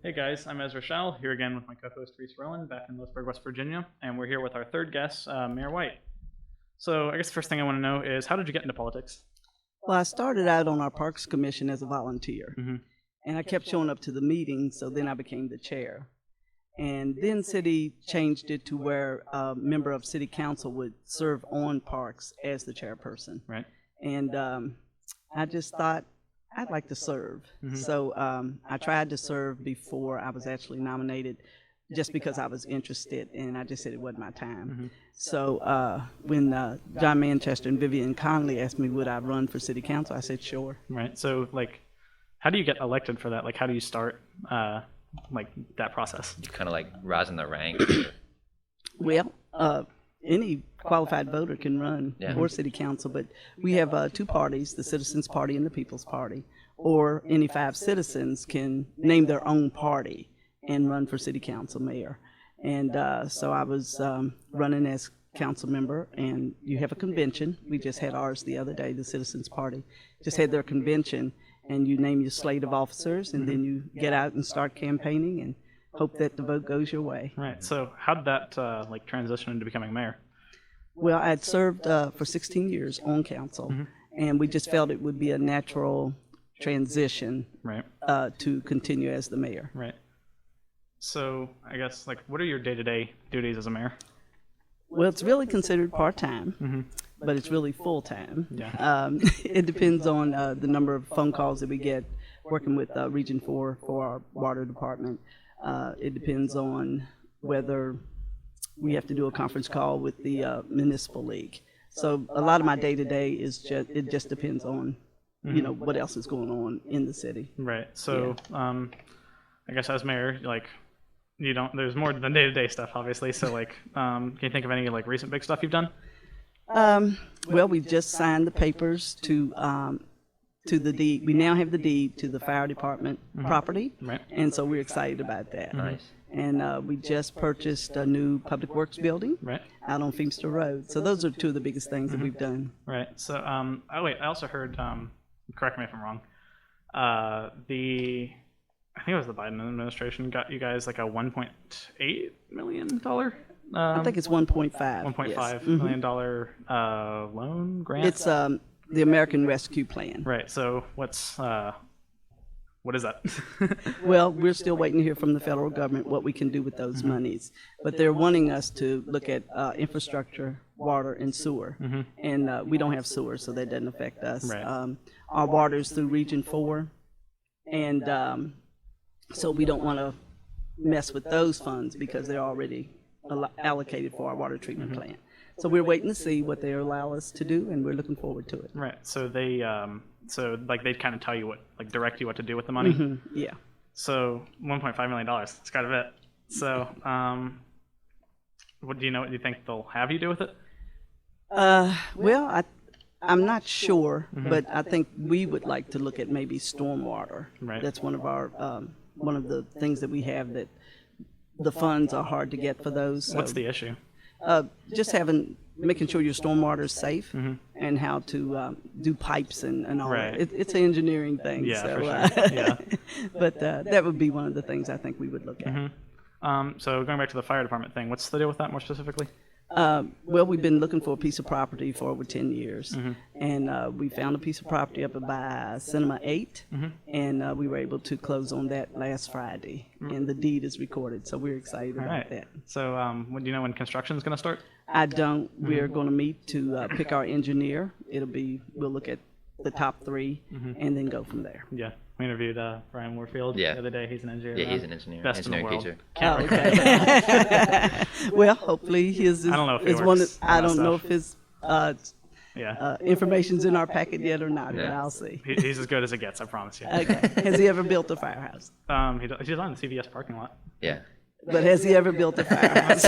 Hey guys, I'm Ezra Showell, here again with my co-host Rowan, back in Lewisburg, West Virginia, and we're here with our third guest, Mayor White. So I guess the first thing I want to know is, how did you get into politics? Well, I started out on our Parks Commission as a volunteer, Mm-hmm. and I kept showing up to the meetings, so then I became the chair. And then City changed it to where a member of City Council would serve on Parks as the chairperson. Right. And I just thought I'd like to serve. Mm-hmm. So I tried to serve before I was actually nominated, just because I was interested, and I just said it wasn't my time. Mm-hmm. So when John Manchester and Vivian Conley asked me would I run for City Council, I said sure. Right. So, how do you get elected for that? How do you start, that process? You kind of rise in the ranks. Well, any qualified voter can run for City Council, but we have two parties, the Citizens Party and the People's Party, or any 5 citizens can name their own party and run for City Council mayor. And so I was running as council member, and you have a convention. We just had ours the other day, the Citizens Party just had their convention, and you name your slate of officers, and then you get out and start campaigning and hope that the vote goes your way. Right. So how did that transition into becoming mayor? Well, I'd served for 16 years on council, and we just felt it would be a natural transition Right. To continue as the mayor. Right. So I guess, what are your day-to-day duties as a mayor? Well, it's really considered part-time, but it's really full-time. Yeah. It depends on the number of phone calls that we get working with Region 4 for our water department. It depends on whether we have to do a conference call with the municipal league. So a lot of my day-to-day is it just depends on, what else is going on in the city. Right. So, I guess as mayor, there's more than day-to-day stuff, obviously. So, can you think of any recent big stuff you've done? Well, we just signed the papers to the deed. We now have the deed to the fire department property, Right. and so we're excited about that. Nice. And we just purchased a new public works building Right. out on Feimster Road. So those are two of the biggest things that we've done. Right. So, I also heard, correct me if I'm wrong, I think it was the Biden administration got you guys a $1.8 million. I think it's 1.5. $1.5 yes. million dollar loan grant. It's the American Rescue Plan. Right. So what is that? Well, we're still waiting to hear from the federal government what we can do with those monies. But they're wanting us to look at infrastructure, water, and sewer. And we don't have sewer, so that doesn't affect us. Right. Our water is through Region 4. And so we don't want to mess with those funds because they're already allocated for our water treatment plant. So we're waiting to see what they allow us to do, and we're looking forward to it. Right. So they they kind of tell you direct you what to do with the money. Yeah. So $1.5 million. That's quite a bit. So what do you think they'll have you do with it? Well, I'm not sure, but I think we would like to look at maybe stormwater. Right. That's one of our one of the things that we have that the funds are hard to get for those. So, What's the issue? just making sure your stormwater is safe and how to do pipes and all Right. that. It's an engineering thing. Yeah, so, for sure. Yeah. But that would be one of the things I think we would look at. So going back to the fire department thing, what's the deal with that more specifically? Well, we've been looking for a piece of property for over 10 years, and we found a piece of property up by Cinema 8, and we were able to close on that last Friday, and the deed is recorded, so we're excited about that. So do you know when construction is going to start? I don't. We're going to meet to pick our engineer. We'll look at the top 3, and then go from there. Yeah. We interviewed Brian Warfield the other day. He's an engineer. Yeah, he's an engineer. Best in the world. Teacher. Oh, okay. Well, hopefully his is, I don't know if he is works one. That, I on that don't know stuff. if his information's in our packet yet or not, but I'll see. He's as good as it gets, I promise you. Okay. Has he ever built a firehouse? He's on the CVS parking lot. Yeah. But has he ever built a firehouse?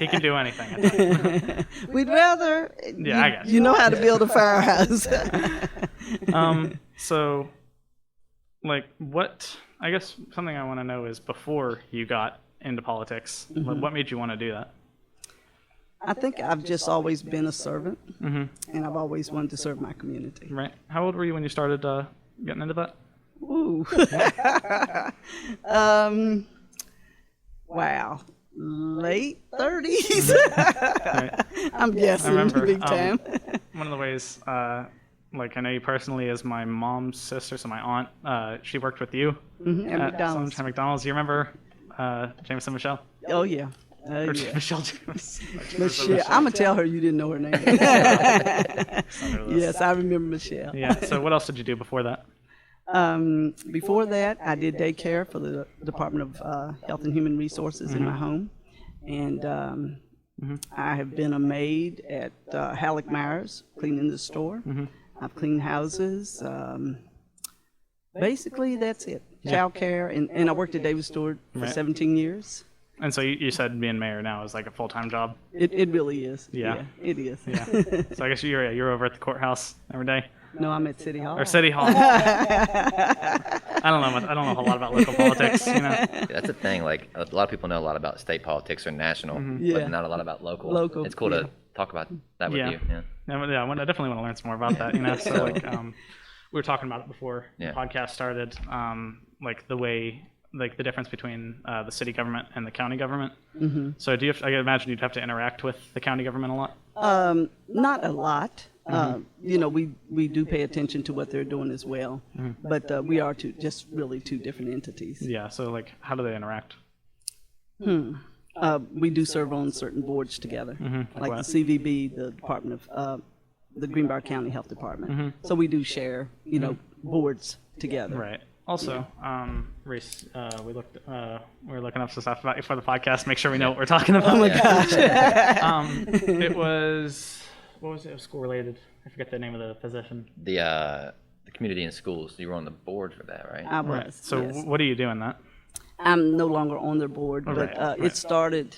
He can do anything. We'd rather. Yeah, I guess. You know how to build a firehouse. So, I guess something I want to know is, before you got into politics, what made you want to do that? I think I've just always been a servant, and I've always wanted to serve my community. Right. How old were you when you started getting into that? Ooh. Wow. Late 30s. Right. I'm guessing I remember, big time. One of the ways, like I know you personally as my mom's sister, so my aunt, she worked with you At McDonald's. At McDonald's. You remember Jameson Michelle? Oh, yeah. Or Yeah. Michelle Jameson. Michelle. I'm going to tell her you didn't know her name. Yes, I remember Michelle. Yeah. So what else did you do before that? Before that, I did daycare for the Department of Health and Human Resources in my home. And I have been a maid at Halleck Myers, cleaning the store. I've cleaned houses. Basically, that's it. Child care. And I worked at David Stewart for 17 years. And so you said being mayor now is like a full-time job? It really is. Yeah. It is. Yeah. So I guess you're over at the courthouse every day? No, I'm at City Hall. Or City Hall. I don't know a whole lot about local politics, you know. Yeah, that's the thing. Like a lot of people know a lot about state politics or national, Yeah. but not a lot about local. Local, It's cool yeah. to talk about that with Yeah. you. Yeah. Yeah, I definitely want to learn some more about that, you know. So like, we were talking about it before Yeah. the podcast started, like the way, like the difference between the city government and the county government. So do you have, I imagine you'd have to interact with the county government a lot? Not a lot. You know, we do pay attention to what they're doing as well. But we are just really two different entities. Yeah. So like, how do they interact? We do serve on certain boards together, like what? the CVB, the Department of the Greenbrier County Health Department. So we do share, you know, boards together. Right. Also, Reese, we were looking up some stuff about you for the podcast. Make sure we know what we're talking about. Oh my gosh. It was, what was it? It was school related. I forget the name of the position. The community and schools. You were on the board for that, right? I was. So yes. what do you do in that? I'm no longer on their board, but right. it started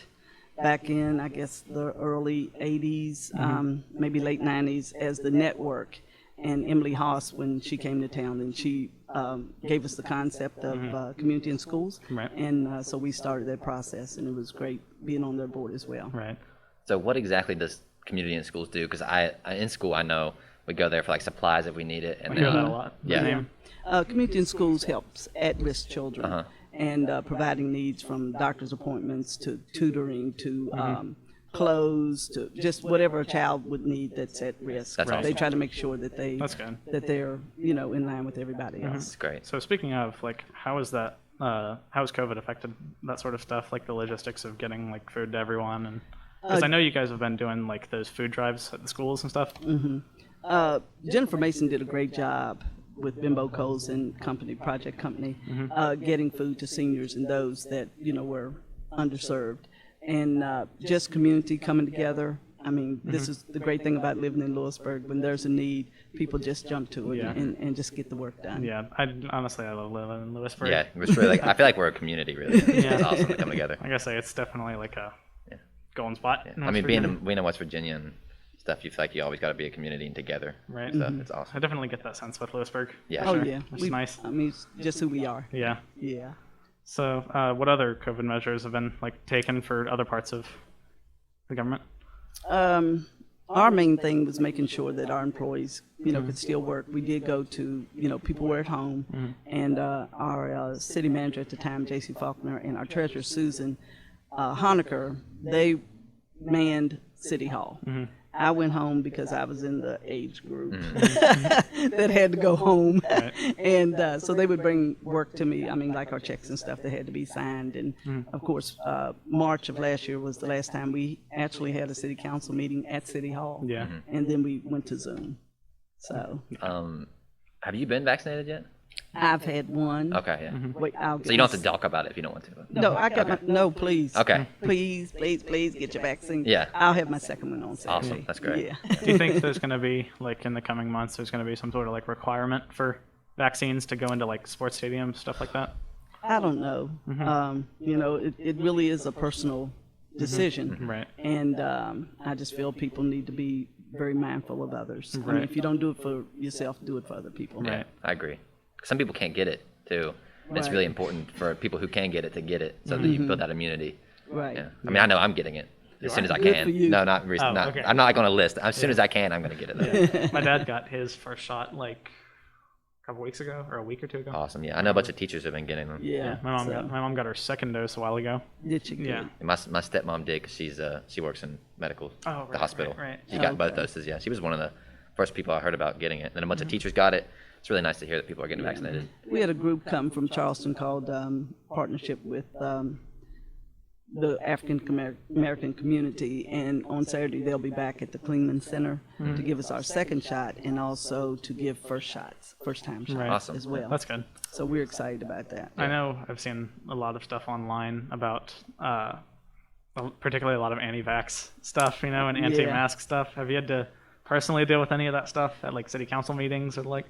back in, I guess, the early 80s, maybe late 90s, as the network. And Emily Haas, when she came to town, and she gave us the concept of community and schools. Right. And so we started that process, and it was great being on their board as well. Right. So what exactly does community and schools do? Because I in school I know we go there for like supplies if we need it. And I hear that a lot. Yeah. The name. Community and schools helps at-risk children and providing needs from doctor's appointments to tutoring to clothes to just whatever a child would need that's at risk. That's They awesome. try to make sure that That's good. that they're, you know, in line with everybody else. It's great. So speaking of, like, how is that? How has COVID affected that sort of stuff, like the logistics of getting like food to everyone? And because I know you guys have been doing like those food drives at the schools and stuff. Jennifer Mason did a great job with Bimbo Coles and Project Company, getting food to seniors and those that, you know, were underserved. And just community coming together. I mean, this is the great thing about living in Lewisburg. When there's a need, people just jump to it Yeah. and just get the work done. Yeah, honestly I love living in Lewisburg. Yeah, it's really like I feel like we're a community. Really, Yeah. it's awesome to come together. Like I say, it's definitely like a golden spot. Yeah. in I West mean, Virginia. being in West Virginia and stuff, you feel like you always got to be a community and together. Right. So it's awesome. I definitely get that sense with Lewisburg. Yeah. Oh Sure. yeah, Which is nice. I mean, it's just who we are. Yeah. Yeah. So, what other COVID measures have been like taken for other parts of the government? Our main thing was making sure that our employees, you know, could still work. We did go to, you know, people were at home, and our city manager at the time, J.C. Faulkner, and our treasurer, Susan Honecker, they manned City Hall. I went home because I was in the age group that had to go home. Right. And so they would bring work to me. I mean, like our checks and stuff that had to be signed. And of course, March of last year was the last time we actually had a city council meeting at City Hall. Yeah. And then we went to Zoom. So Have you been vaccinated yet? I've had one. Okay. Yeah. Wait, I'll get So you don't have to my- talk about it if you don't want to. No, I got my, no, please. Okay. Please get your vaccine. Yeah. I'll have my second one on Saturday. Awesome. That's great. Yeah. Do you think there's going to be like in the coming months, there's going to be some sort of like requirement for vaccines to go into like sports stadiums, stuff like that? I don't know. You know, it really is a personal decision. Right. And I just feel people need to be very mindful of others. I mean, Right. if you don't do it for yourself, do it for other people. Right. Yeah, I agree. Some people can't get it too. And It's Right. really important for people who can get it to get it, so that you build that immunity. Right. Yeah. I mean, I know I'm getting it as soon as I Good can. for you. No, not recently. Oh, okay. I'm not like on a list. As soon as I can, I'm going to get it. Though. My dad got his first shot like couple weeks ago or a week or two ago. Awesome. Yeah, I know a bunch of teachers have been getting them. Yeah. My mom got her second dose a while ago. Did she? Good? Yeah. My stepmom did because she works in medical, Oh, the hospital. Right. She got both doses. Yeah, she was one of the first people I heard about getting it. And then a bunch of teachers got it. It's really nice to hear that people are getting vaccinated. We had a group come from Charleston called Partnership with the African American community, and on Saturday they'll be back at the Klingman Center to give us our second shot and also to give first time shots Awesome. as well. That's good. So we're excited about that. I know I've seen a lot of stuff online about particularly a lot of anti-vax stuff, and anti-mask stuff. Have you had to personally deal with any of that stuff at like city council meetings or like?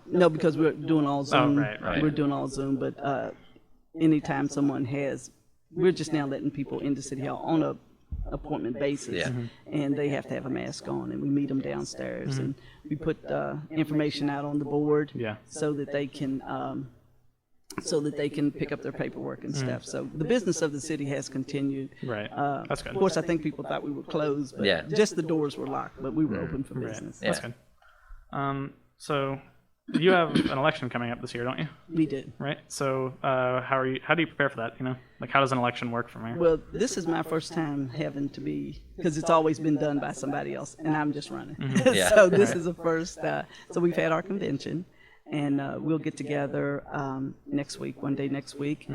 No, because we're doing all Zoom. Oh, right. We're doing all Zoom, but anytime someone has, we're just now letting people into City Hall on a appointment basis, Yeah. and they have to have a mask on, and we meet them downstairs, and we put information out on the board, Yeah. so that they can pick up their paperwork and stuff. So the business of the city has continued. Right. That's good. Of course, I think people thought we were closed, but Yeah. just the doors were locked, but we were open for business. Yeah. That's good. So you have an election coming up this year, don't you? We did. Right. So how do you prepare for that? Like how does an election work for me? Well, this is my first time having to be, because it's always been done by somebody else, and I'm just running. Yeah. So this is a first. So we've had our convention, and we'll get together one day next week,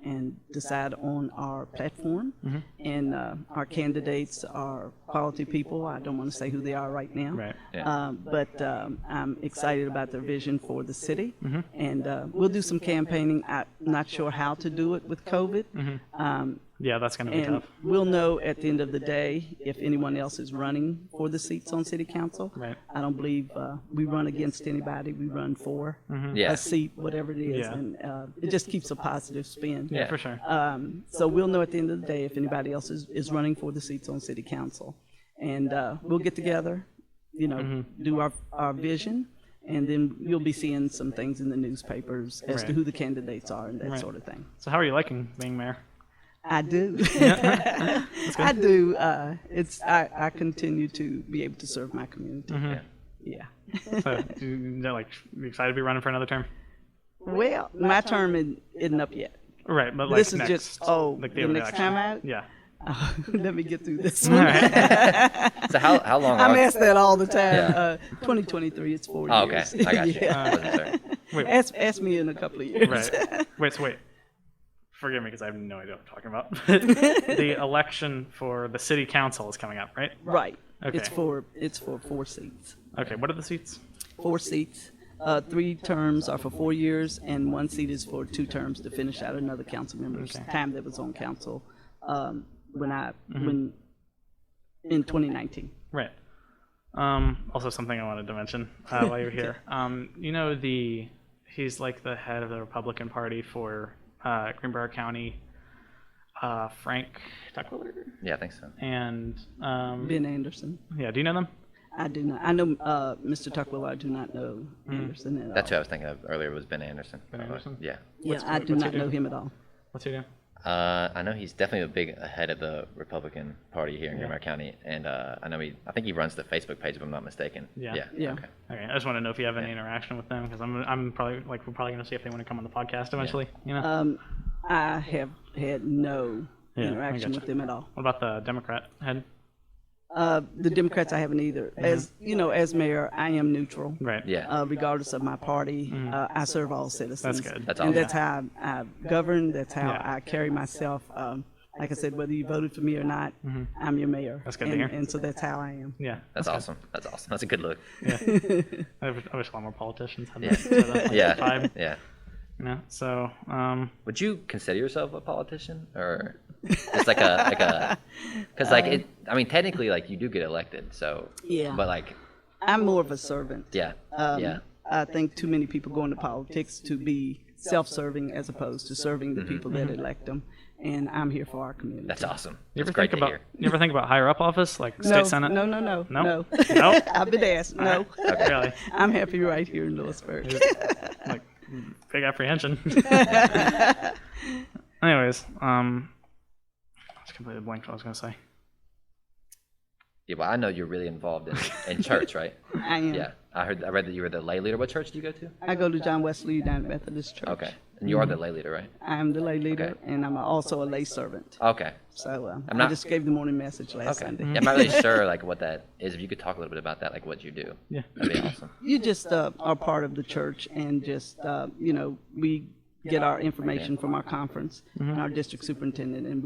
and decide on our platform. And our candidates are quality people. I don't want to say who they are right now. Right. Yeah. But I'm excited about their vision for the city. And we'll do some campaigning. I'm not sure how to do it with COVID. Yeah, that's going to be And tough. we'll know at the end of the day if anyone else is running for the seats on city council. Right. I don't believe we run against anybody. We run for Yeah. a seat, whatever it is. Yeah. And it just keeps a positive spin. Yeah, for sure. So we'll know at the end of the day if anybody else is running for the seats on city council. And we'll get together, do our vision, and then you'll be seeing some things in the newspapers as to Right. who the candidates are and that Right. sort of thing. So how are you liking being mayor? I do. I do. I continue to be able to serve my community. Yeah. So you excited to be running for another term? Well, my term isn't up yet. Right, but like This is next, just like the next election. time out. Yeah. Let me get through this All one. right. So how long I'm are asked that all the time. Yeah. 2023, it's 4 Oh, okay. years. I got you. Yeah. I wasn't sure. Wait. Ask me in a couple of years. Right. Wait. Forgive me because I have no idea what I'm talking about. The election for the city council is coming up, right? Right. Okay. It's for 4 seats. Okay. What are the seats? 4 seats. 3 terms are for 4 years, and 1 seat is for 2 terms to finish out another council member's Okay. time that was on council when in 2019. Right. Also, something I wanted to mention while you're here. He's like the head of the Republican Party for Greenbrier County, Frank Tuckwiller, Yeah, I think so. and Ben Anderson. yeah. Do you know them? I do not. I know Mr. Tuckwell. I do not know Anderson at all. That's who I was thinking of earlier was Ben Anderson. Ben Anderson? Yeah. Yeah, I do what's not he do? know him at all. What's he do? I know he's definitely a big head of the Republican Party here in Greenbrier County, and I think he runs the Facebook page if I'm not mistaken. Yeah. Yeah. Okay. Okay. I just want to know if you have any interaction with them because we're probably going to see if they want to come on the podcast eventually. I have had no Yeah, I interaction gotcha. with them at all. What about the Democrat head? The Democrats, I haven't either. As as mayor, I am neutral. Right. Yeah. Regardless of my party, I serve all citizens. That's good. That's And awesome. that's how I govern. That's how Yeah. I carry myself. Like I said, whether you voted for me or not, I'm your mayor. That's good to and, hear. and so that's how I am. Yeah. That's awesome. That's awesome. That's a good look. Yeah. I wish a lot more politicians had Yeah. that sort of, like, Yeah. vibe. Yeah. So Would you consider yourself a politician, or just because technically you do get elected, so Yeah. but I'm more of a servant. yeah, yeah, I think too many people go into politics to be self-serving as opposed to serving the people that elect them. And I'm here for our community. that's awesome. you That's ever great think to about hear. you ever think about higher up office like state senate? No. No? No. No? I've been asked. No. Really? I'm happy right here in Lewisburg. Like big apprehension. Anyways, I just completely blanked what I was gonna say. Yeah, but I know you're really involved in church, right? I am. Yeah. I read that you were the lay leader. What church do you go to? I go to John Wesley United Methodist Church. Okay. And you are the lay leader, right? I'm the lay leader, Okay. and I'm also a lay servant. Okay. So I'm not- I just gave the morning message last Okay. Sunday. Yeah, I'm not really sure like what that is. If you could talk a little bit about that, like what you do. Yeah. That'd be awesome. You just are part of the church, and just we get our information from our conference and our district superintendent, and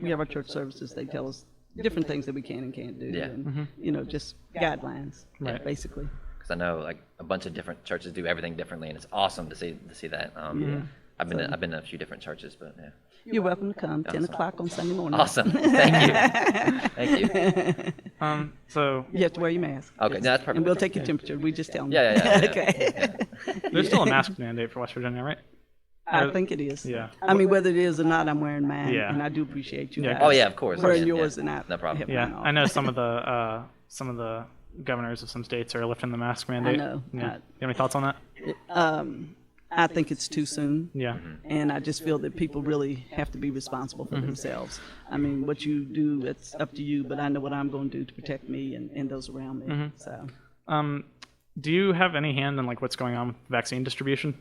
we have our church services. They tell us different things that we can and can't do, Yeah. and just guidelines, Right. basically. Because I know like a bunch of different churches do everything differently, and it's awesome to see that. I've been to a few different churches, but yeah. You're welcome to come. 10 o'clock on Sunday morning. Awesome. Thank you. Thank you. So You have to wear your mask. Okay, no, that's perfect. And we'll take your temperature. We just tell them. Yeah. Okay. there's still a mask mandate for West Virginia, right? I think it is. Yeah. I mean, whether it is or not, I'm wearing mine, Yeah. and I do appreciate you Yeah. guys Oh yeah, of course. wearing Yeah, yours, yeah. and I No problem. have Yeah, mine off. I know some of the governors of some states are lifting the mask mandate. know. Yeah. You have any thoughts on that? I think it's too soon. Yeah. And I just feel that people really have to be responsible for themselves. I mean, what you do, it's up to you, but I know what I'm going to do to protect me and those around me. So, Do you have any hand in like what's going on with vaccine distribution?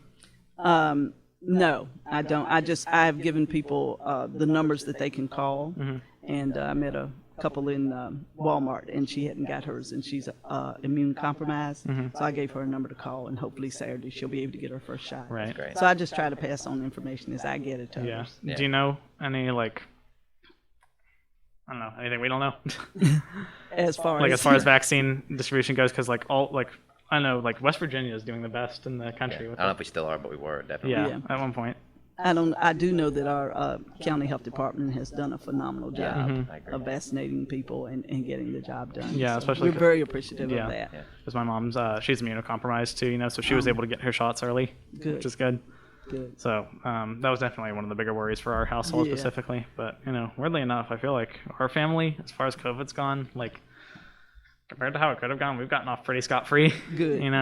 no, I don't. I have given people the numbers that they can call. And I met a couple in Walmart, and she hadn't got hers, and she's immune compromised. So I gave her a number to call, and hopefully Saturday she'll be able to get her first shot. Right. Great. So I just try to pass on information as I get it to Yeah. others. Yeah. Do you know any like I don't know anything we don't know? As far Like as as far as vaccine distribution goes, because like I know like West Virginia is doing the best in the country. I With don't know if we still are, but we were definitely. yeah, Yeah. at one point. I do know that our county health department has done a phenomenal job I agree. of vaccinating people and getting the job done. Yeah, So especially we're 'cause- very appreciative Yeah. of that. Because my mom's she's immunocompromised too, so she was able to get her shots early, Good. which is good. Good. So that was definitely one of the bigger worries for our household Yeah. specifically. But weirdly enough, I feel like our family, as far as COVID's gone, like compared to how it could have gone, we've gotten off pretty scot-free. Good, good.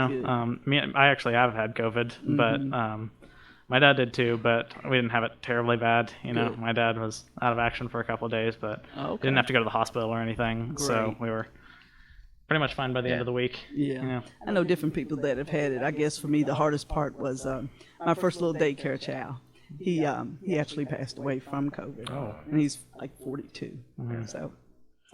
I actually have had COVID, but my dad did too, but we didn't have it terribly bad. Good. My dad was out of action for a couple of days, but Okay. didn't have to go to the hospital or anything. So Great. we were pretty much fine by the end Yeah. of the week. Yeah. I know different people that have had it. I guess for me, the hardest part was my first little daycare child. He actually passed away from COVID. Oh. And he's like 42. So,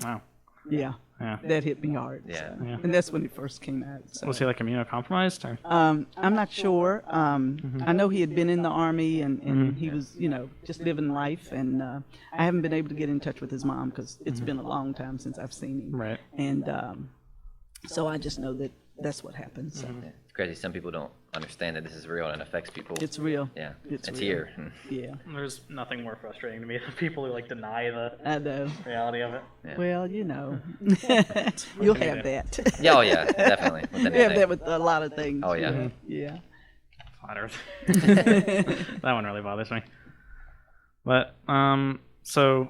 Wow. yeah, Yeah. that hit me hard. Yeah. So. Yeah. And that's when he first came out. So. Was he like immunocompromised or? I'm not sure. I know he had been in the Army and he was, just living life. And I haven't been able to get in touch with his mom because it's been a long time since I've seen him. Right. And so I just know that that's what happened. So Yeah. It's crazy. Some people don't understand that this is real and it affects people. it's real. yeah. it's It's real. here. Yeah, There's nothing more frustrating to me than people who like deny the I know. reality of it. Yeah. Well, you'll have that. Yeah, oh yeah, definitely. With You have anything. that with a lot of things. Oh, yeah. Yeah. Flat Earth. That one really bothers me. But so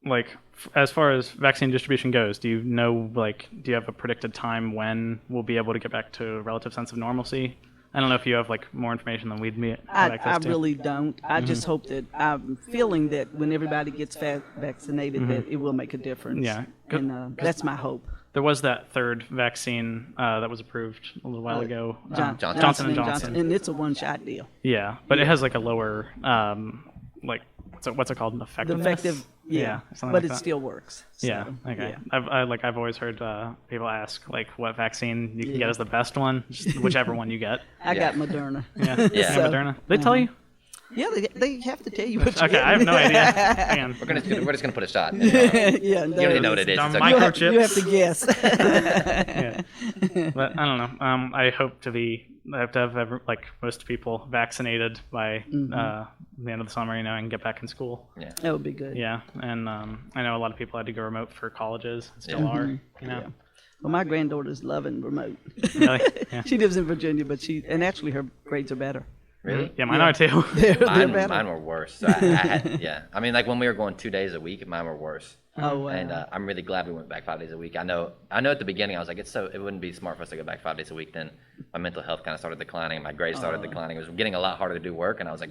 like as far as vaccine distribution goes, do you know do you have a predicted time when we'll be able to get back to a relative sense of normalcy? I don't know if you have more information than we'd have access I to. really don't. I just hope that I'm feeling that when everybody gets vaccinated, that it will make a difference. Yeah. And that's my hope. There was that third vaccine that was Johnson a little while ago. Johnson and Johnson. And it's a one-shot deal. Yeah, but it has a lower what's it called? Effectiveness? The effective, yeah, something but like it that. still works. So, Yeah. Okay. yeah. I've always heard people ask what vaccine you can get as the best one, just whichever one you get. I got Moderna. Yeah. Yeah. So, Moderna. They tell you? Yeah, they have to tell you what you Okay, I have no idea. Man. We're just gonna put a shot. You Yeah, don't even know what it is. Dumb It's okay. microchips. You have to guess. Yeah. But I don't know. I hope I have to have most people vaccinated by the end of the summer, and get back in school. Yeah. That would be good. Yeah, and I know a lot of people had to go remote for colleges, and still are. Yeah. Well, my granddaughter's loving remote. Really? Yeah. She lives in Virginia, but and her grades are better. Really? Yeah, mine are too. They're better. Mine were worse. So I had, yeah. I mean, when we were going 2 days a week, mine were worse. Oh, wow. And I'm really glad we went back 5 days a week. I know at the beginning I was like, it wouldn't be smart for us to go back 5 days a week. Then my mental health kind of started declining. My grades started declining. It was getting a lot harder to do work, and I was like,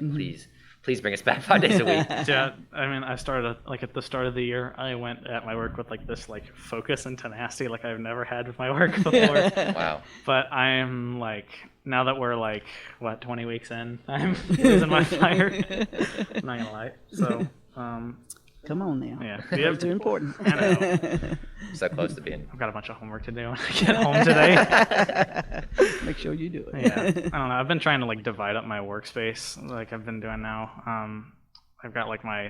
please bring us back 5 days a week. Yeah, I mean, I started like at the start of the year. I went at my work with like this like focus and tenacity like I've never had with my work before. Wow. But I'm like, now that we're like 20 weeks in, I'm losing my fire. I'm not gonna lie. So, Come on now. yeah, Those are important. I know. So close to being. I've got a bunch of homework to do when I get home today. Make sure you do it. Yeah, I don't know. I've been trying to like divide up my workspace, like I've been doing now. I've got like my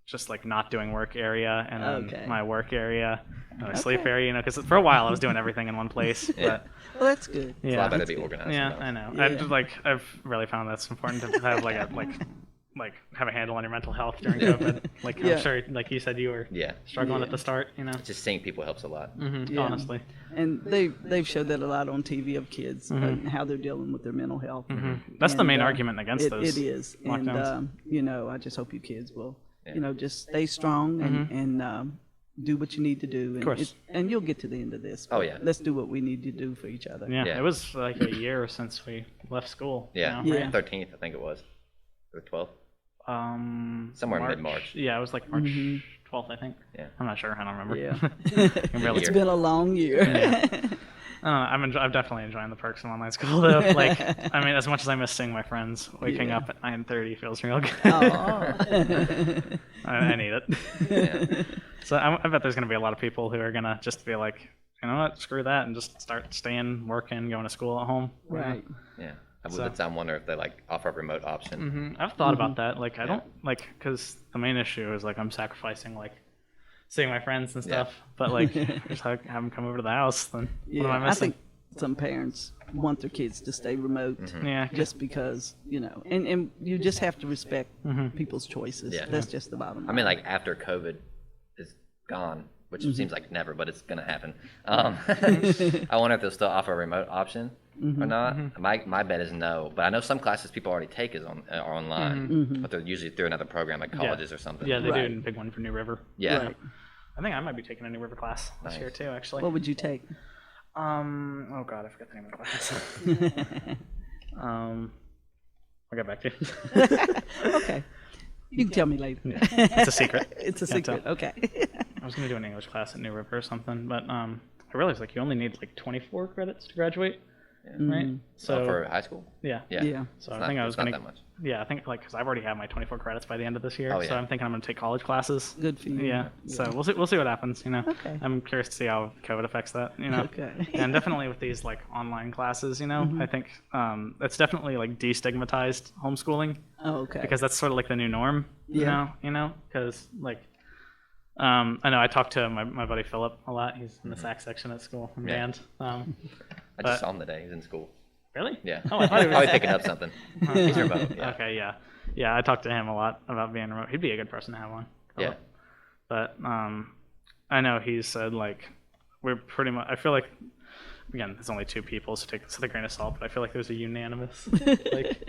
just like not doing work area, and then my work area, and my sleep area. You know, because for a while I was doing everything in one place. Yeah. But, Well, that's good. It's a lot better to be organized. yeah, sometimes. I know. Yeah. I've really found that's important to have like have a handle on your mental health during COVID. Like Yeah. I'm sure, like you said, you were Yeah. struggling Yeah. at the start. You know, Just seeing people helps a lot. Yeah. honestly. And they've showed that a lot on TV of kids and how they're dealing with their mental health. That's the And, main argument against those. It is. lockdowns. And, you know, I just hope you kids will, you know, just stay strong and do what you need to do. And, course. and you'll get to the end of this. Oh, yeah. Let's do what we need to do for each other. Yeah, Yeah. it was like a year since we left school. Yeah. You know, Yeah. 13th, I think it was. Or 12th. Somewhere in March. mid-March. Yeah, it was like March 12th, I think. Yeah. I'm not sure. I don't remember. Yeah. Really It's been a long year. I'm definitely enjoying the perks of online school though. Like, I mean, as much as I miss seeing my friends, waking Yeah. up at 9:30 feels real good. Oh. I need it. Yeah. So I bet there's gonna be a lot of people who are gonna just be like, you know what, screw that, and just start staying, working, going to school at home. Right. Yeah. So- I wonder if they like offer a remote option. I've thought about that. Like, I don't like, because the main issue is like I'm sacrificing like seeing my friends and stuff. But like, just have them come over to the house. Then Yeah. what am I I missing? think some parents want their kids to stay remote Yeah. just because, you know, and you just have to respect people's choices. Yeah. That's just the bottom line. I mean, like after COVID is gone, which seems like never, but it's gonna happen. I wonder if they'll still offer a remote option or not. My bet is no, but I know some classes people already take are online, but they're usually through another program like colleges or something. Yeah, they Right. do a big one for New River. Yeah. Right. I think I might be taking a New River class this Nice. year too, actually. What would you take? Oh god, I forgot the name of the class. I'll get back to you. Okay. You can tell me later. It's a secret. It's a Can't secret. tell. Okay. I was gonna do an English class at New River or something, but I realized like you only need like 24 credits to graduate, right? So for high school. yeah. Yeah. Yeah. So It's I think not- I was it's not gonna. that much. Yeah, I think like because I've already had my 24 credits by the end of this year, Oh, so yeah. I'm thinking I'm gonna take college classes. Good for you. Yeah. So we'll see what happens. You know. Okay. I'm curious to see how COVID affects that. You know. Okay. And definitely with these like online classes, you know, I think it's definitely like destigmatized homeschooling Oh, okay. because that's sort of like the new norm. Yeah. You know, because like I know I talked to my buddy Philip a lot. He's in the sax section at school in Yeah. band. I But- just saw him today. He's in school. Really? Yeah. Oh, I thought he was. Probably picking up something. He's remote. Yeah. Okay, yeah. Yeah, I talked to him a lot about being remote. He'd be a good person to have on. Yeah. But I know he said like we're pretty much. I feel like again, there's only two people, so take this with a grain of salt. But I feel like there's a unanimous like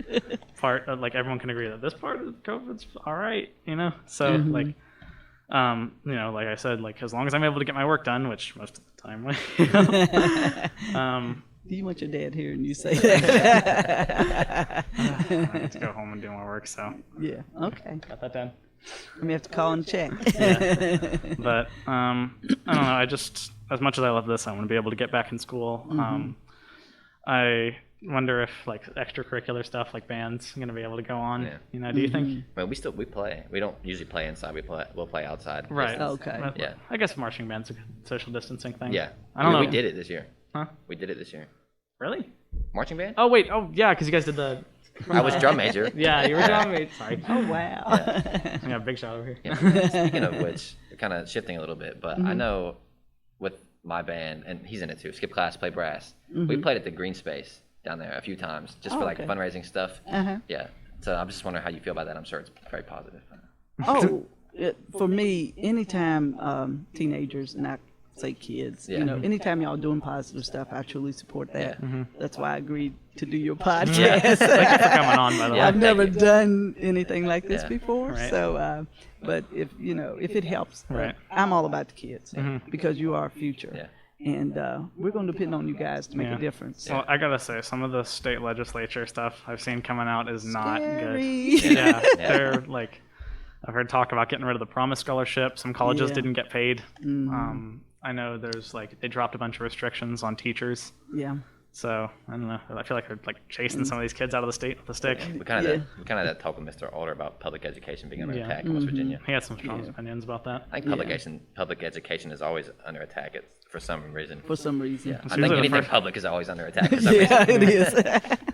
part of like everyone can agree that this part of COVID's all right, you know. So like, you know, like I said, like as long as I'm able to get my work done, which most of the time, you know, Do you want your dad here and you say that? I need to go home and do my work. So Yeah. Okay. got that done. I'm gonna have to call and check. But I don't know. I just, as much as I love this, I want to be able to get back in school. I wonder if like extracurricular stuff like band's going to be able to go on. Yeah. You know, do you think? Well, we play. We don't usually play inside. We'll play outside. Right. Okay. But Yeah. I guess marching band's a good social distancing thing. Yeah. I don't know. We did it this year. Huh? We did it this year. Really? Marching band? Oh wait. Oh yeah, because you guys did the. I was drum major. Yeah, you were drum major. Sorry. Oh wow. Yeah, big shot over here. Yeah. Speaking of which, we're kind of shifting a little bit, but I know with my band, and he's in it too, Skip Class, play brass. We played at the Green Space down there a few times just for like okay. fundraising stuff. Uh-huh. Yeah. So I'm just wondering how you feel about that. I'm sure it's very positive. Oh, for me, anytime teenagers, and I say kids, Yeah. you know, anytime y'all doing positive stuff, I truly support that. Yeah. That's why I agreed to do your podcast. Thank you for coming on, by the Yeah. way. I've never Thank you. done anything like this Yeah. before, Right. so but if you know if it helps, Right. I'm all about the kids because you are our future. Yeah. And we're going to depend on you guys to make a difference. Well, I gotta say, some of the state legislature stuff I've seen coming out is not Scary. good. Yeah, they're like, I've heard talk about getting rid of the Promise Scholarship. Some colleges didn't get paid. I know there's they dropped a bunch of restrictions on teachers. Yeah. So I don't know. I feel like they're chasing some of these kids out of the state with a stick. We kind of talked with Mr. Alder about public education being under attack in West Virginia. He had some strong opinions about that. I think public education is always under attack for some reason. For some reason. I think anything public is always under attack for some reason. It is.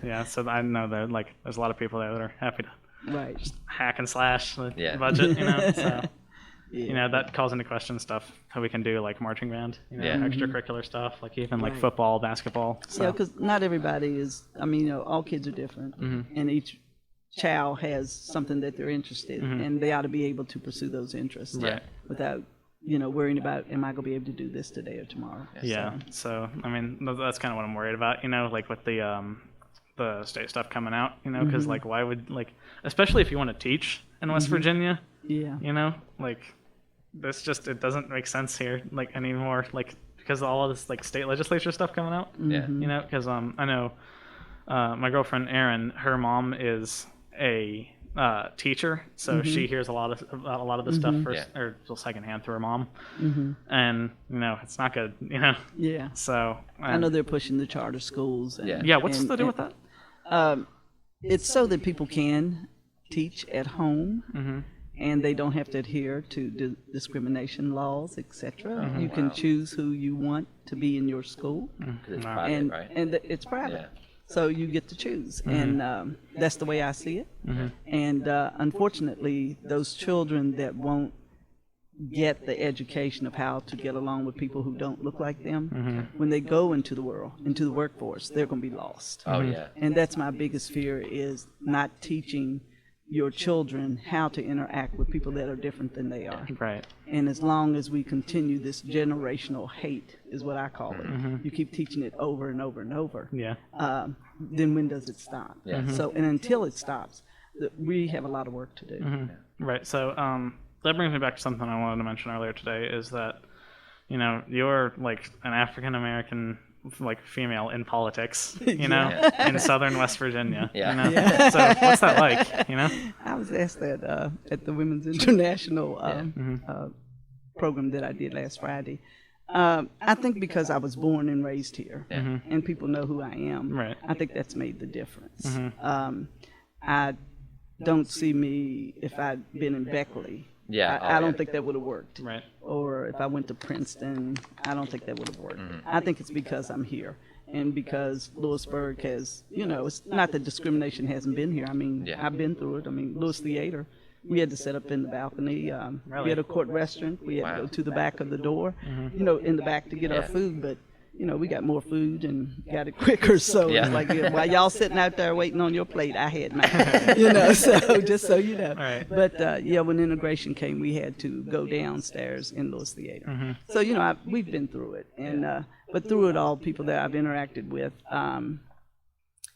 Yeah, so I know that there's a lot of people there that are happy to just hack and slash the budget, So. That calls into question stuff how we can do marching band, extracurricular stuff, even football, basketball. So. Yeah, because not everybody is. All kids are different, and each child has something that they're interested in, and they ought to be able to pursue those interests without worrying about, am I going to be able to do this today or tomorrow? Yeah. So that's kind of what I'm worried about. With the state stuff coming out, because why would especially if you want to teach in West Virginia. Yeah. This it doesn't make sense here anymore because of all of this state legislature stuff coming out. Yeah. Because I know my girlfriend Erin, her mom is a teacher, so she hears a lot of the stuff first or secondhand through her mom. And it's not good. Yeah. So I know they're pushing the charter schools. And, what's the deal with that? It's so that people can teach at home. And they don't have to adhere to discrimination laws, etc. You can choose who you want to be in your school, it's private, right? And it's private, so you get to choose, and that's the way I see it. And unfortunately, those children that won't get the education of how to get along with people who don't look like them, when they go into the workforce, they're going to be lost. Oh yeah. And that's my biggest fear, is not teaching your children how to interact with people that are different than they are. Right. And as long as we continue this generational hate, is what I call it, you keep teaching it over and over and over, then when does it stop? So, and until it stops, we have a lot of work to do. Right. So that brings me back to something I wanted to mention earlier today, is that, you're an African-American female in politics, in southern West Virginia. So what's that like, I was asked that at the Women's International program that I did last Friday. I think because I was born and raised here, and people know who I am, I think that's made the difference. I don't see me, if I'd been in Beckley, I don't think that would have worked. Right. Or if I went to Princeton, I don't think that would have worked. I think it's because I'm here, and because Lewisburg has, it's not that discrimination hasn't been here. I've been through it. Lewis Theater, we had to set up in the balcony. We had a court restaurant. We had to go to the back of the door, in the back to get our food, but we got more food and got it quicker. So it's while y'all sitting out there waiting on your plate, I had mine. So just so you know. Right. But when integration came, we had to go downstairs in Lewis Theater. So we've been through it, and but through it all, people that I've interacted with,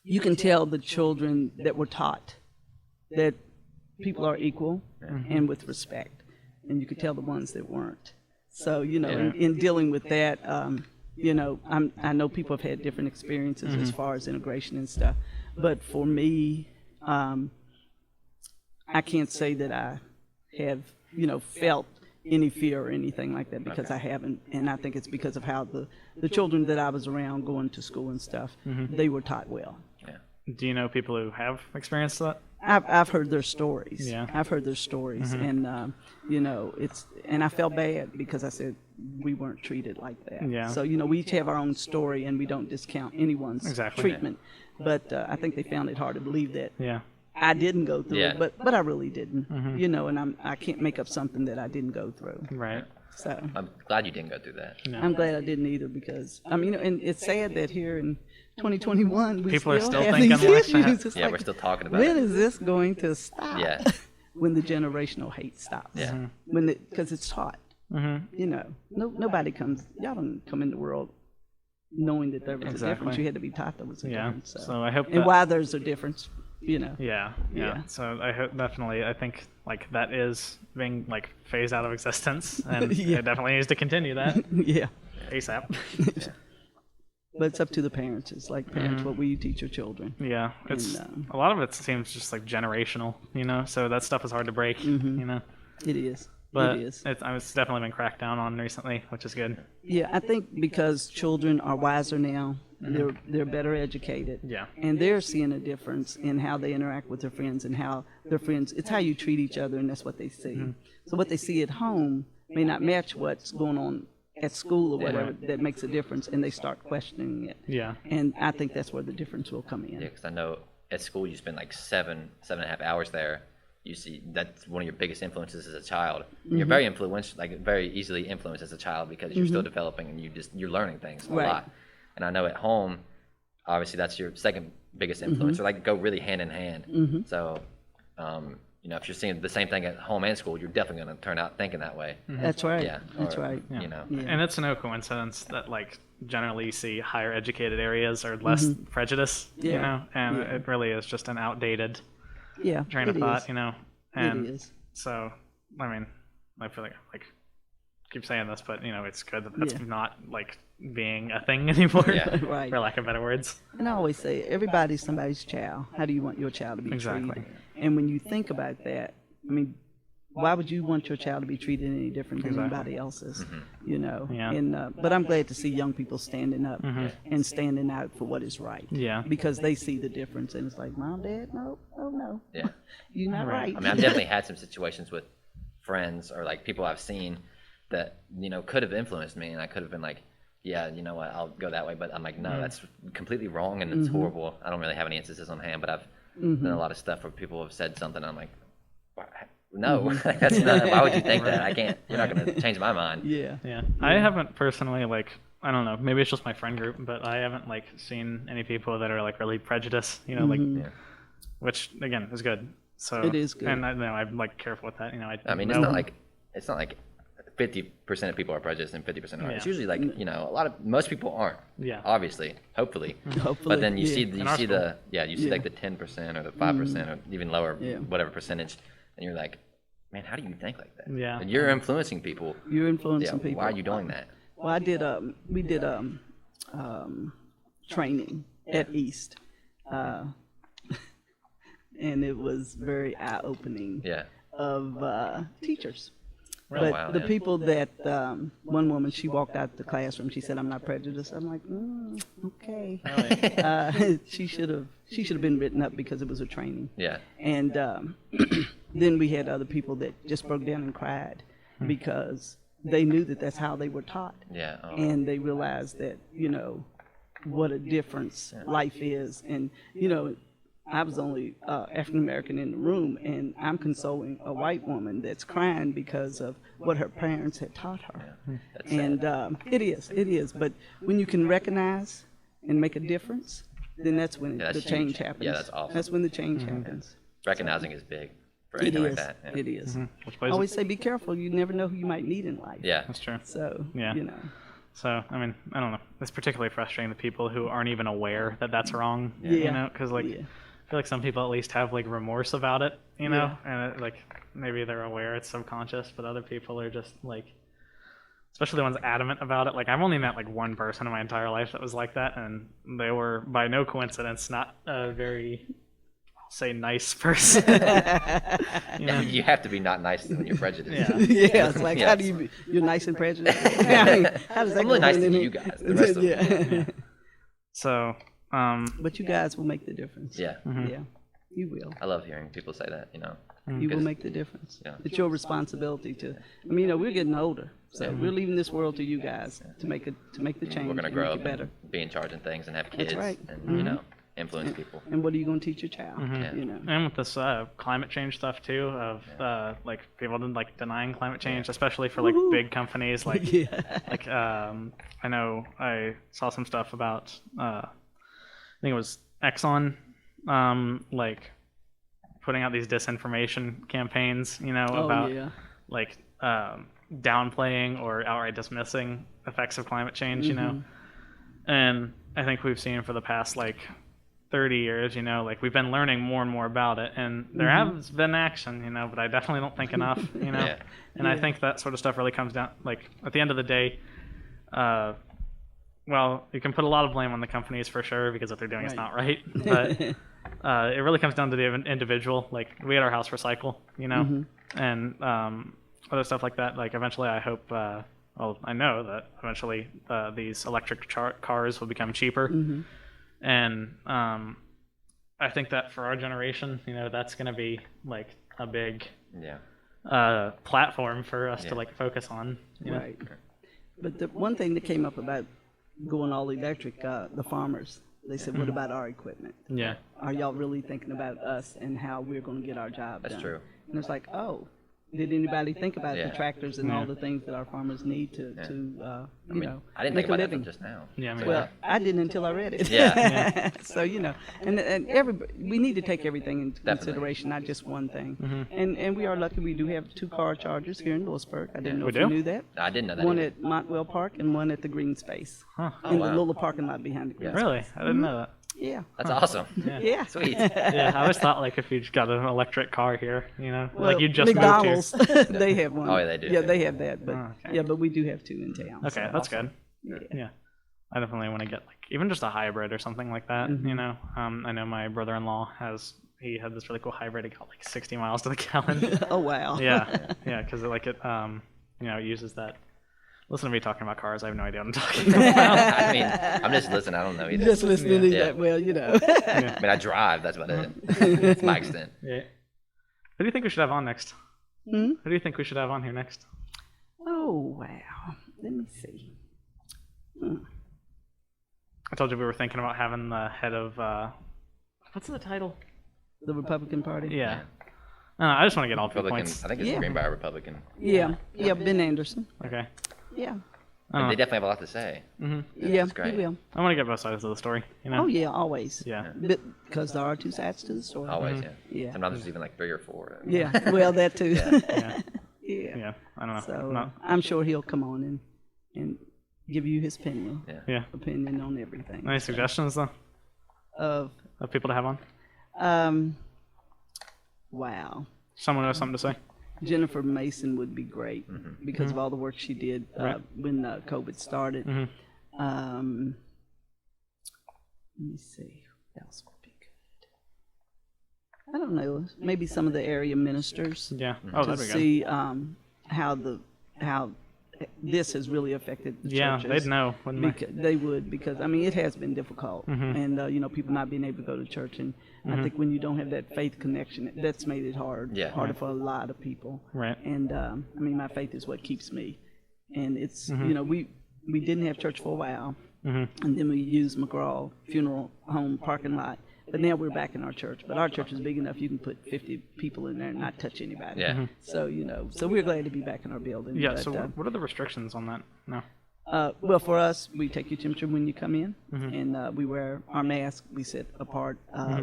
you can tell the children that were taught that people are equal and with respect, and you could tell the ones that weren't. So in dealing with that. I know people have had different experiences as far as integration and stuff, but for me, I can't say that I have, felt any fear or anything like that, because I haven't, and I think it's because of how the children that I was around going to school and stuff, they were taught well. Yeah. Do you know people who have experienced that? I've heard their stories. Yeah. I've heard their stories, and and I felt bad because I said we weren't treated like that. Yeah. So we each have our own story, and we don't discount anyone's treatment. But I think they found it hard to believe that. Yeah. I didn't go through it, but I really didn't. And I can't make up something that I didn't go through. Right. So I'm glad you didn't go through that. No. I'm glad I didn't either, because and it's sad that here in 2021 people are still have thinking these like issues. that. We're still talking about when it. is this going to stop? Yeah. When the generational hate stops. Yeah. Because it's taught. Nobody comes. Y'all don't come in the world knowing that there was a difference. You had to be taught there was a difference. So I hope. And why there's a difference. Yeah. So I think that is being phased out of existence, and it definitely needs to continue that. Yeah. ASAP. But it's up to the parents. It's like, parents, what will you teach your children? Yeah, it's And, a lot of it seems just like generational, so that stuff is hard to break, It is. But It is. it's definitely been cracked down on recently, which is good. Yeah, I think because children are wiser now, they're better educated. Yeah. And they're seeing a difference in how they interact with their friends and how their friends, it's how you treat each other, and that's what they see. So what they see at home may not match what's going on at school or whatever that makes a difference, and they start questioning it. Yeah. And I think that's where the difference will come in. Yeah, because I know at school you spend like 7.5 hours there. You see, that's one of your biggest influences as a child. You're very influential, like very easily influenced as a child because you're still developing and you're learning things a lot. And I know at home, obviously that's your second biggest influence, or like go really hand in hand. So, if you're seeing the same thing at home and school, you're definitely going to turn out thinking that way. That's right. Yeah. That's right. Yeah. And it's no coincidence that like generally you see higher educated areas are less prejudice, and it really is just an outdated train of thought, and it is. So, I mean, I feel like keep saying this, but it's good that that's not like being a thing anymore, Right. for lack of better words. And I always say, everybody's somebody's child. How do you want your child to be treated? And when you think about that, I mean, why would you want your child to be treated any different than anybody else's? Yeah. And but I'm glad to see young people standing up and standing out for what is right. Yeah. Because they see the difference, and it's like, Mom, Dad, no, oh no, Yeah. you're not right. I mean, I've definitely had some situations with friends or like people I've seen that could have influenced me, and I could have been like, yeah, you know what, I'll go that way, but I'm like, no, that's completely wrong, and it's horrible. I don't really have any instances on hand, but I've done a lot of stuff where people have said something, and I'm like, no, that's not. Why would you think that? I can't. You're not going to change my mind. Yeah. I haven't personally I don't know, maybe it's just my friend group, but I haven't seen any people that are really prejudiced, which again is good. So It is good. And I'm careful with that. I mean, it's not like 50% of people are prejudiced and 50% aren't. It's usually most people aren't. Yeah. Obviously, hopefully. Hopefully. But then you see In the our school. like the 10% or the 5% or even lower, whatever percentage, and you're like, man, how do you think like that? Yeah. And you're influencing people. You're influencing people. Why are you doing that? Well, we did training at East, and it was very eye-opening. Yeah. Of teachers. Really? But Wow, the people that, one woman, she walked out the classroom, she said, I'm not prejudiced. I'm like, okay. She should have been written up because it was a training. Yeah. And then we had other people that just broke down and cried because they knew that that's how they were taught. Yeah. Oh. And they realized that, what a difference life is. And, I was only African American in the room, and I'm consoling a white woman that's crying because of what her parents had taught her. That's And it is. But when you can recognize and make a difference, then that's when Yeah, that's the change huge. happens. Yeah, that's awesome. That's when the change happens. Recognizing is big for It anything is. like that. Yeah. It is. Which I plays always say, be careful. You never know who you might need in life. Yeah. That's true. So, Yeah. So, I mean, I don't know. It's particularly frustrating to people who aren't even aware that that's wrong. Yeah. Because I feel like some people at least have remorse about it, and maybe they're aware it's subconscious, but other people are just especially the ones adamant about it. I've only met one person in my entire life that was like that, and they were by no coincidence not a very, I'll say, nice person. You have to be not nice when you're prejudiced. Yeah, it's like, how do you be, you're nice and prejudiced? I mean, how does that I'm go really nice hand to in you hand? guys. The rest of them. Yeah. So, But you guys will make the difference. Yeah. Yeah, you will. I love hearing people say that, You will make the difference. Yeah. It's your responsibility to. I mean, we're getting older, so we're leaving this world to you guys to make the change. We're going to and grow make up it better. and be in charge of things and have kids right. and, influence people. And what are you going to teach your child? Yeah. And with this climate change stuff too, of people denying climate change, especially for big companies I know I saw some stuff about I think it was Exxon putting out these disinformation campaigns, about downplaying or outright dismissing effects of climate change, and I think we've seen for the past 30 years, we've been learning more and more about it, and there has been action, but I definitely don't think enough, And I think that sort of stuff really comes down, at the end of the day, well, you can put a lot of blame on the companies for sure because what they're doing is Right. not right. But it really comes down to the individual. Like we had our house recycle, and other stuff like that. Like eventually, I hope. Well, I know that eventually these electric cars will become cheaper, and I think that for our generation, that's going to be like a big platform for us to like focus on. Right. But the one thing that came up about going all electric, the farmers, they said, what about our equipment? Yeah. Are y'all really thinking about us and how we're going to get our job done? That's true. And it's like, oh, did anybody think about the tractors and all the things that our farmers need to I didn't make think a about living? that just now. Yeah. I mean, Well, I didn't until I read it. Yeah. So, and everybody, we need to take everything into consideration, not just one thing. And we are lucky we do have 2 car chargers here in Lewisburg. I didn't know if you knew that. I didn't know that. One either. at Montwell Park and one at the green space. Huh. In the wow. little parking lot behind the green space. Really? I didn't know that. Yeah. That's awesome. Yeah. Sweet. Yeah, I always thought like if you just got an electric car here, Well, like you just McDonald's, moved here. they have one. Oh, yeah, they do. Yeah, they have that. But okay. yeah, but we do have 2 in town. Okay, that's good. Yeah. I definitely want to get like even just a hybrid or something like that. I know my brother-in-law he had this really cool hybrid. It got like 60 miles to the gallon. Oh wow. Yeah, because it uses that. Listen to me talking about cars. I have no idea what I'm talking about. I mean, I'm just listening. I don't know either. Just listening to Yeah. that. Well, I mean, I drive. That's about it. It's my extent. Yeah. Who do you think we should have on next? Who do you think we should have on here next? Oh wow. Let me see. I told you we were thinking about having the head of what's the title? The Republican Party. Yeah. I just want to get all Republican. points. I think it's Yeah. Greenbrier Republican. Yeah. Ben Anderson. Okay. Yeah. And they definitely have a lot to say. Yeah, That's great. he will. I want to get both sides of the story. Oh yeah, always. Yeah. Because there are 2 sides to the story. Always, yeah. Yeah. Sometimes there's even like 3 or 4. Yeah. Well, that too. Yeah. Yeah. Yeah. I don't know. So I'm sure he'll come on and give you his opinion. Yeah. Opinion on everything. Any suggestions though Of of people to have on? Wow. Someone who has something to say. Jennifer Mason would be great because of all the work she did when COVID started. Let me see. What else would be good? I don't know. Maybe some of the area ministers Yeah. Oh, to that'd be good. see how this has really affected the Yeah, churches. they'd know, wouldn't they? They would, because I mean it has been difficult, and people not being able to go to church, and I think when you don't have that faith connection, that's made it harder for a lot of people. Right. And I mean, my faith is what keeps me, and it's we didn't have church for a while, and then we used McGraw Funeral Home parking lot. But now we're back in our church. But our church is big enough you can put 50 people in there and not touch anybody. Yeah. So, so we're glad to be back in our building. Yeah. But, So what are the restrictions on that? No. well, for us, we take your temperature when you come in, and we wear our mask. We sit apart.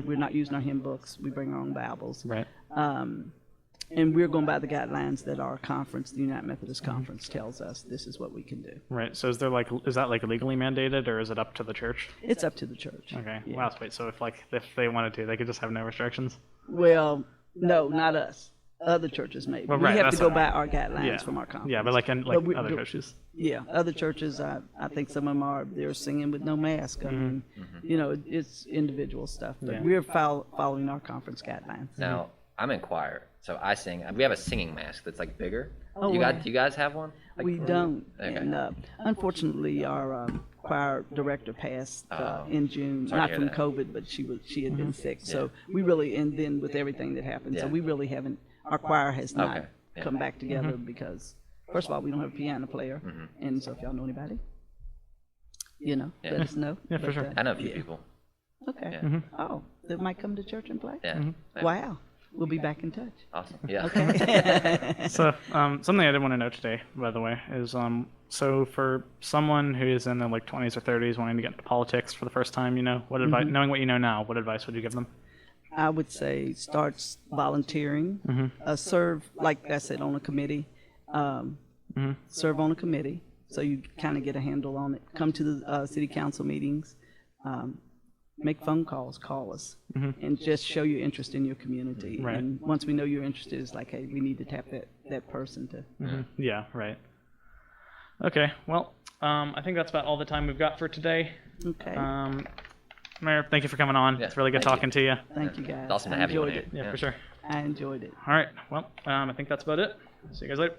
We're not using our hymn books. We bring our own Bibles. Right. And we're going by the guidelines that our conference, the United Methodist Conference, tells us this is what we can do. Right. So is that like legally mandated, or is it up to the church? It's up to the church. Okay. Yeah. Wow. Wait. So if they wanted to, they could just have no restrictions. Well, no, not us. Other churches maybe. Well, We right, have to that's go what by I- our guidelines Yeah. from our conference. Yeah, but like other churches. Yeah, other churches, I think some of them they're singing with no mask. I mean, it's individual stuff. But Yeah. we're following our conference guidelines. Now, I'm in choir, so I sing. We have a singing mask that's like bigger. Oh, Do wow. you guys have one? Like, We don't. Okay. And unfortunately, our choir director passed in June, Sorry to not hear from that. COVID, but she had been sick. So we really, and then with everything that happened, so we really haven't. Our choir has not Okay. Yeah. come back together because, first of all, we don't have a piano player, and so if y'all know anybody, let us know. Yeah, for sure. I know a few people. Okay. Yeah. Oh, they might come to church and play. Yeah. Yeah. Wow. We'll be back in touch. Awesome. Yeah. Okay. So something I did want to note today, by the way, is so for someone who is in their like 20s or 30s wanting to get into politics for the first time, what advice, knowing what you know now, what advice would you give them? I would say start volunteering, serve, like I said, on a committee, serve on a committee so you kind of get a handle on it. Come to the city council meetings, make phone calls, call us, and just show your interest in your community. Right. And once we know you're interested, it's like, hey, we need to tap that person to. Yeah, right. Okay, well, I think that's about all the time we've got for today. Okay. Mayor, thank you for coming on. Yeah, It's really good thank talking to you. Thank you, guys. It's awesome to I have you on enjoyed here. it. Yeah, for sure. I enjoyed it. All right, well, I think that's about it. See you guys later.